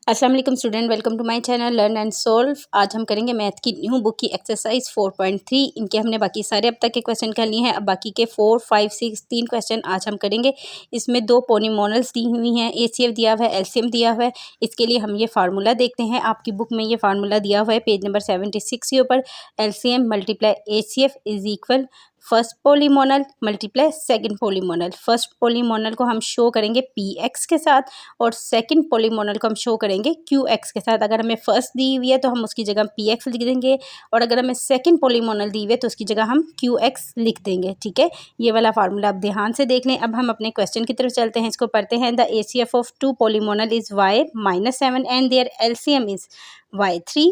अस्सलाम वालेकुम student, welcome to my channel learn and solve. आज हम करेंगे मैथ की न्यू बुक की एक्सरसाइज 4.3। इनके हमने बाकी सारे अब तक के क्वेश्चन कर लिए हैं। अब बाकी के 4, 5, 6 3 क्वेश्चन आज हम करेंगे। इसमें 2 पॉलीमोनल्स दी हुई हैं, एचसीएफ दिया हुआ है, एलसीएम दिया हुआ है। इसके लिए हम ये फार्मूला देखते हैं। आपकी बुक में ये फार्मूला दिया हुआ है पेज नंबर 76 के ऊपर। LCM multiply HCF is equal first polynomial multiply second polynomial. First polynomial को हम शो करेंगे पी एक्स के साथ और सेकंड पॉलीमोनल को हम शो करेंगे क्यू एक्स के साथ। अगर हमें फर्स्ट दी हुई है तो हम उसकी जगह पी एक्स लिख देंगे, और अगर हमें सेकंड पॉलीमोनल दी हुई है तो उसकी जगह हम क्यू एक्स लिख देंगे। ठीक है, ये वाला फार्मूला आप ध्यान से देख लें। अब हम अपने क्वेश्चन की तरफ चलते हैं, इसको पढ़ते हैं। The HCF of 2 polynomial is y -7 and their LCM is y3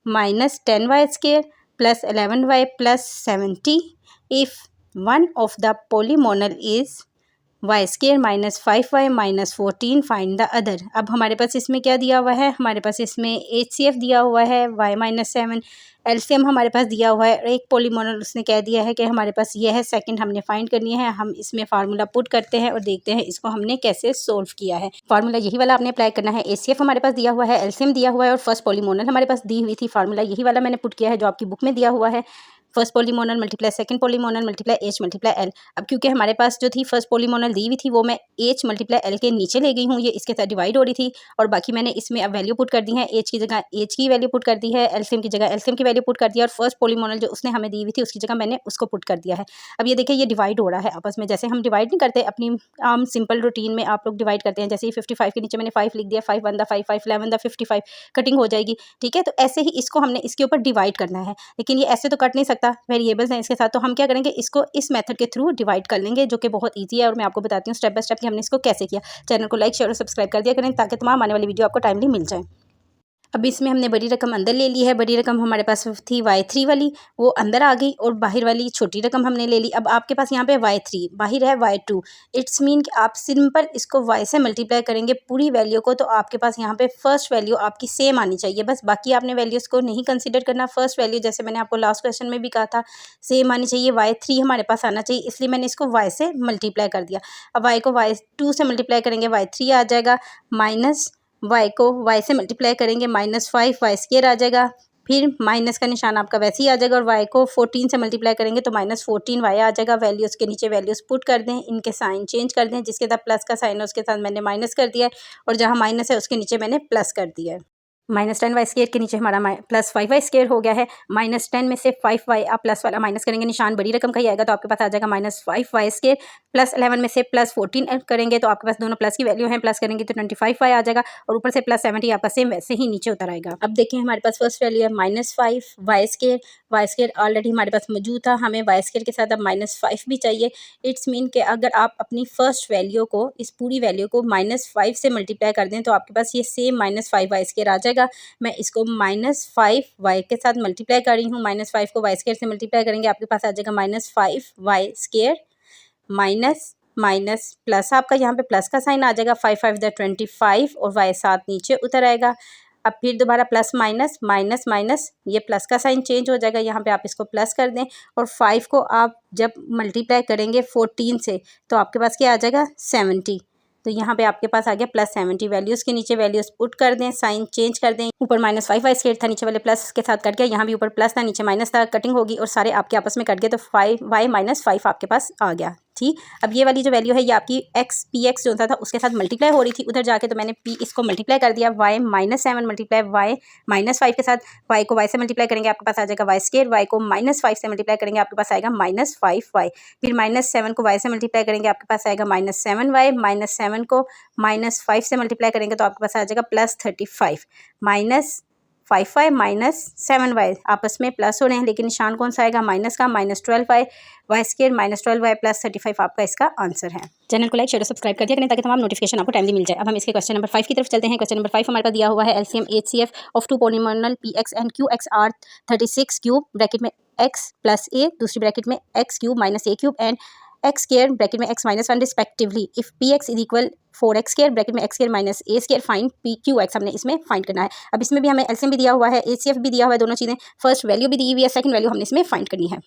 -10y square plus 11y plus 70 if one of the polynomial is y square -5y -14 find the other. अब हमारे पास इसमें क्या दिया हुआ है? हमारे पास इसमें एचसीएफ दिया हुआ है y -7, एलसीएम हमारे पास दिया हुआ है, एक पॉलीमोनल उसने कह दिया है कि हमारे पास ये है, सेकंड हमने फाइंड करनी है। हम इसमें फार्मूला पुट करते हैं और देखते हैं इसको हमने कैसे सोल्व किया है। फार्मूला यही वाला आपने अप्लाई करना है। एचसीएफ हमारे पास दिया हुआ है, एलसीएम दिया हुआ है और फर्स्ट पॉलीमोनल हमारे पास दी हुई थी। फार्मूला यही वाला मैंने पुट किया है जो आपकी बुक में दिया हुआ है। First polynomial multiply second polynomial multiply H multiply L. अब क्योंकि हमारे पास जो थी फर्स्ट पॉलीमोनल दी हुई थी वो मैं एच मल्टीप्लाई एल के नीचे ले गई हूँ, ये इसके साथ डिवाइड हो रही थी, और बाकी मैंने इसमें अब वैल्यू पुट कर दी है। एच की जगह एच की वैल्यू पुट कर दी है, एलसीएम की जगह एलसीएम की वैल्यू पुट कर दिया, और फर्स्ट पॉलीमोनल जो उसने हमें दी हुई थी उसकी जगह मैंने उसको पुट कर दिया है। अब ये देखिए ये डिवाइड हो रहा है आपस में। जैसे हम डिवाइड नहीं करते अपनी आम सिंपल रूटीन में, आप लोग डिवाइड करते हैं। जैसे 55 के नीचे मैंने 5 लिख दिया, 5 1 द 5, 5 11 द 55, कटिंग हो जाएगी। ठीक है, तो ऐसे ही इसको हमने इसके ऊपर डिवाइड करना है, लेकिन ये ऐसे तो कट नहीं सकता, वेरिएबल्स हैं इसके साथ। तो हम क्या करेंगे, इसको इस मेथड के थ्रू डिवाइड कर लेंगे, जो कि बहुत ईजी है, और मैं आपको बताती हूँ स्टेप बाय स्टेप कि हमने इसको कैसे किया। चैनल को लाइक शेयर और सब्सक्राइब कर दिया करें ताकि तमाम आने वाली वीडियो आपको टाइमली मिल जाए। अब इसमें हमने बड़ी रकम अंदर ले ली है। बड़ी रकम हमारे पास थी y3 वाली, वो अंदर आ गई, और बाहर वाली छोटी रकम हमने ले ली। अब आपके पास यहाँ पे y3 बाहर है y2, इट्स मीन कि आप सिंपल इसको y से मल्टीप्लाई करेंगे पूरी वैल्यू को, तो आपके पास यहाँ पे फर्स्ट वैल्यू आपकी सेम आनी चाहिए। बस बाकी आपने वैल्यूज़ को नहीं कंसिडर करना। फर्स्ट वैल्यू जैसे मैंने आपको लास्ट क्वेश्चन में भी कहा था सेम आनी चाहिए। y3 हमारे पास आना चाहिए, इसलिए मैंने इसको y से मल्टीप्लाई कर दिया। अब y को y2 से मल्टीप्लाई करेंगे y3 आ जाएगा, माइनस y को y से मल्टीप्लाई करेंगे -5 y स्क्वायर आ जाएगा, फिर माइनस का निशान आपका वैसे ही आ जाएगा, और y को 14 से मल्टीप्लाई करेंगे तो -14 y आ जाएगा। वैल्यूज़ के नीचे वैल्यूज़ पुट कर दें, इनके साइन चेंज कर दें। जिसके साथ प्लस का साइन है उसके साथ मैंने माइनस कर दिया है, और जहाँ माइनस है उसके नीचे मैंने प्लस कर दिया है। -10y स्क्वायर के नीचे हमारा +5y स्क्वायर हो गया है। -10 में से 5y आप प्लस वाला माइनस करेंगे, निशान बड़ी रकम का ही आएगा, तो आपके पास आ जाएगा -5y स्क्वायर। +11 में से +14 ऐड करेंगे तो आपके पास दोनों प्लस की वैल्यू है, प्लस करेंगे तो 25y आ जाएगा, और ऊपर से +70 आपका सेम वैसे ही नीचे उतर आएगा। अब देखिए हमारे पास फर्स्ट वैल्यू है -5y square. y square already हमारे पास मौजूद था, हमें y स्क्वायर के साथ अब -5 भी चाहिए। इट्स मीन कि अगर आप अपनी फर्स्ट वैल्यू को, इस पूरी वैल्यू को -5 से मल्टीप्लाई कर दें तो आपके पास ये सेम -5y स्क्वायर आ जाएगा। मैं इसको -5y के साथ मल्टीप्लाई कर रही हूँ। -5 को y स्क्वायर से मल्टीप्लाई करेंगे, आपके पास आ जाएगा -5y square, minus minus plus, आपका यहाँ पे प्लस का साइन आ जाएगा, 5 5 द 25, और y साथ नीचे उतर आएगा। अब फिर दोबारा प्लस माइनस माइनस माइनस, ये प्लस का साइन चेंज हो जाएगा, यहाँ पे आप इसको प्लस कर दें, और 5 को आप जब मल्टीप्लाई करेंगे 14 से तो आपके पास क्या आ जाएगा 70। तो यहाँ पे आपके पास आ गया +70। वैल्यूज़ के नीचे वैल्यूज़ पुट कर दें, साइन चेंज कर दें। ऊपर -5y स्क्वायर था, नीचे वाले प्लस के साथ कट गया, यहाँ भी ऊपर प्लस था नीचे माइनस था, कटिंग होगी और सारे आपके आपस में कट गए, तो 5y -5 आपके पास आ गया। ठीक, अब ये वाली जो वैल्यू है ये आपकी px जो था उसके साथ मल्टीप्लाई हो रही थी उधर जाके, तो मैंने p इसको मल्टीप्लाई कर दिया y -7 मल्टीप्लाई y -5 के साथ। y को y से मल्टीप्लाई करेंगे आपके पास आ जाएगा y स्क्वायर, y को -5 से मल्टीप्लाई करेंगे आपके पास आएगा -5y, फिर -7 को y से मल्टीप्लाई करेंगे आपके पास आएगा -7y, -7 को -5 से मल्टीप्लाई करेंगे तो आपके पास आ जाएगा +35, -5y -7y आपस में प्लस हो रहे हैं, लेकिन निशान कौन सा आएगा माइनस का, -12y y स्क्वायर -12y +35 आपका इसका आंसर है। चैनल को लाइक शेयर और सब्सक्राइब कर दिया करें ताकि तमाम नोटिफिकेशन आपको टाइमली मिल जाए। अब हम इसके क्वेश्चन नंबर 5 की तरफ चलते हैं। क्वेश्चन नंबर 5 हमारे पास दिया हुआ है LCM HCF of 2 polynomial px and qx are 36 cube bracket में x + a, दूसरी ब्रैकेट में x cube - a cube and x square bracket में x - 1 respectively. If px is equal 4x square bracket में x square - a square find qx, हमने इसमें find करना है। अब इसमें भी हमें एलसीएम भी दिया हुआ है, एचसीएफ भी दिया हुआ है, दोनों चीज़ें, फर्स्ट वैल्यू भी दी हुई है, सेकंड वैल्यू हमने इसमें फाइंड करनी है।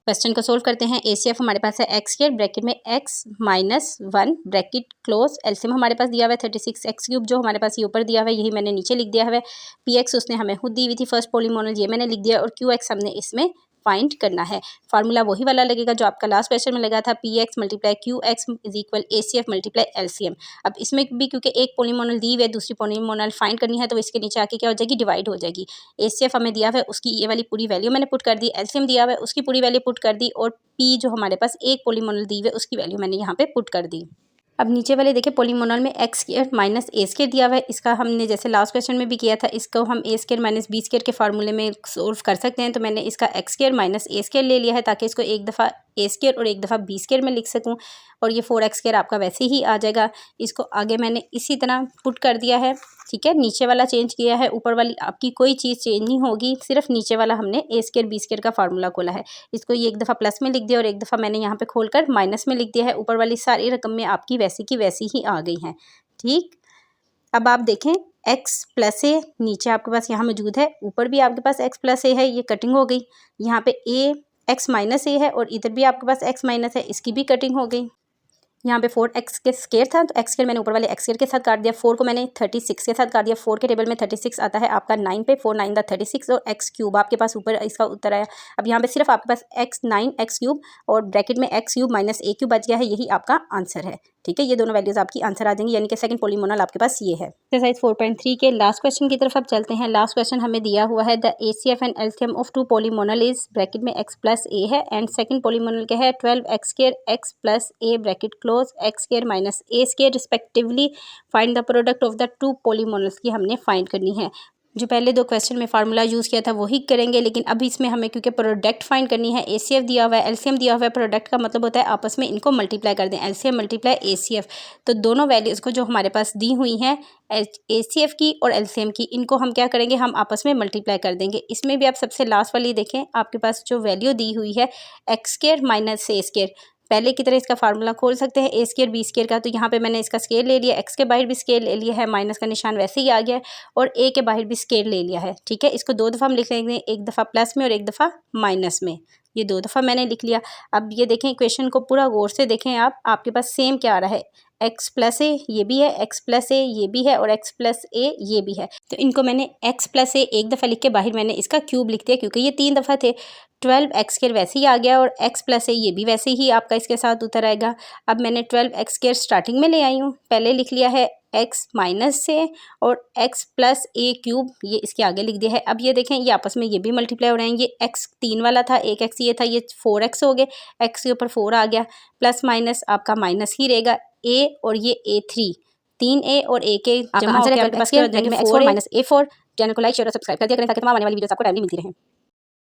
क्वेश्चन को सोल्व करते हैं। एसीएफ हमारे पास है एक्स स्क्वायर ब्रैकेट में x minus 1 bracket close. LCM हमारे पास दिया हुआ है 36 एक्स क्यूब, जो हमारे पास ये ऊपर दिया हुआ है यही मैंने नीचे लिख दिया हुआ है। पी एक्स उसने हमें खुद दी हुई थी फर्स्ट पॉलीमोनल, ये मैंने लिख दिया, और क्यू एक्स हमने इसमें फाइंड करना है। फार्मूला वही वाला लगेगा जो आपका लास्ट क्वेश्चन में लगा था, P X multiply Q X is equal A C F multiply LCM. अब इसमें भी क्योंकि एक पॉलीमोनल दी हुई है दूसरी पॉलीमोनल फाइंड करनी है, तो इसके नीचे आके क्या हो जाएगी, डिवाइड हो जाएगी। ए सी एफ हमें दिया हुआ है उसकी ये वाली पूरी वैल्यू मैंने पुट कर दी, एलसीएम दिया हुआ है उसकी पूरी वैल्यू पुट कर दी, और पी जो हमारे पास एक पॉलीमोनल दी हुई है उसकी वैल्यू मैंने यहाँ पे पुट कर दी। अब नीचे वाले देखिए पॉलीमोनल में x square minus A square दिया हुआ है। इसका हमने जैसे लास्ट क्वेश्चन में भी किया था, इसको हम ए स्क्वायर माइनस बी स्क्वायर के फार्मूले में सोल्व कर सकते हैं। तो मैंने इसका x square minus A square ले लिया है ताकि इसको एक दफ़ा ए स्क्वायर और एक दफ़ा बी स्क्वायर में लिख सकूं, और ये 4x स्क्वायर आपका वैसे ही आ जाएगा। इसको आगे मैंने इसी तरह पुट कर दिया है, ठीक है। नीचे वाला चेंज किया है, ऊपर वाली आपकी कोई चीज़ चेंज नहीं होगी, सिर्फ नीचे वाला हमने ए स्क्वायर बी स्क्वायर का फार्मूला खोला है। इसको ये एक दफ़ा प्लस में लिख दिया और एक दफ़ा मैंने यहाँ पे खोलकर माइनस में लिख दिया है। ऊपर वाली सारी रकम में आपकी वैसी की वैसी ही आ गई हैं, ठीक। अब आप देखें x प्लस ए नीचे आपके पास यहाँ मौजूद है, ऊपर भी आपके पास x प्लस ए है, ये कटिंग हो गई। यहाँ पे a x माइनस ए है और इधर भी आपके पास x माइनस है, इसकी भी कटिंग हो गई। यहाँ पे 4x के स्क्वायर था तो x स्क्वायर मैंने ऊपर वाले x स्क्वायर के साथ काट दिया, 4 को मैंने 36 के साथ काट दिया। 4 के टेबल में 36 आता है आपका 9 पे, 4 9 दा 36 और x क्यूब आपके पास ऊपर इसका उत्तर आया। अब यहाँ पे सिर्फ आपके पास x 9 x क्यूब और ब्रैकेट में x cube minus a cube बच गया है, यही आपका आंसर है, ठीक है। ये दोनों वैल्यूज आपकी आंसर आ जाएंगी, यानी कि सेकंड पॉलीमोनल आपके पास ये है। एक्सरसाइज 4.3 के लास्ट क्वेश्चन की तरफ अब चलते हैं। लास्ट क्वेश्चन हमें दिया हुआ है the HCF and LCM of two polynomial is bracket में x प्लस ए है एंड सेकंड पॉलीमोनल क्या है 12x square x plus A bracket close x square minus A square respectively. Find the product of the two polynomials की हमने find करनी है। जो पहले दो क्वेश्चन में फार्मूला यूज़ किया था वही करेंगे, लेकिन अभी इसमें हमें क्योंकि प्रोडक्ट फाइंड करनी है, एसीएफ दिया हुआ है एलसीएम दिया हुआ है, प्रोडक्ट का मतलब होता है आपस में इनको मल्टीप्लाई कर दें, एलसीएम मल्टीप्लाई एसीएफ। तो दोनों वैल्यूज़ को जो हमारे पास दी हुई हैं एसीएफ की और एलसीएम की, इनको हम क्या करेंगे, हम आपस में मल्टीप्लाई कर देंगे। इसमें भी आप सबसे लास्ट वाली देखें, आपके पास जो वैल्यू दी हुई है x square minus A square, पहले की तरह इसका फार्मूला खोल सकते हैं ए स्क्वायर बी स्क्वायर का। तो यहाँ पे मैंने इसका स्केयर ले लिया, एक्स के बाहर भी स्केयर ले लिया है, माइनस का निशान वैसे ही आ गया है, और ए के बाहर भी स्केयर ले लिया है, ठीक है। इसको दो दफ़ा हम लिख लेंगे, एक दफ़ा प्लस में और एक दफ़ा माइनस में, ये दो दफ़ा मैंने लिख लिया। अब ये देखें इक्वेशन को पूरा गौर से देखें आप, आपके पास सेम क्या आ रहा है, एक्स प्लस ए ये भी है, एक्स प्लस ए ये भी है और एक्स प्लस ए ये भी है। तो इनको मैंने एक्स प्लस ए एक दफ़ा लिख के बाहर मैंने इसका क्यूब लिख दिया, क्योंकि ये 3 दफ़ा थे। 12x स्क्वायर वैसे ही आ गया और x प्लस ए ये भी वैसे ही आपका इसके साथ उतर आएगा। अब मैंने 12x स्क्वायर स्टार्टिंग में ले आई हूँ, पहले लिख लिया है x माइनस से और x प्लस ए क्यूब ये इसके आगे लिख दिया है। अब ये देखें ये आपस में ये भी मल्टीप्लाई हो रहे हैं, ये x 3 वाला था, एक x ये था, ये 4x हो गए, x के ऊपर 4 आ गया, प्लस माइनस आपका माइनस ही रहेगा, a और ये a3, 3a और a के जमा होकर आपके पास क्या हो जाएंगे 4 माइनस a4। चैनल को लाइक शेयर और सब्सक्राइब कर दिया करें ताकि तमाम आने वाली वीडियोस आपको टाइमली मिलती रहें।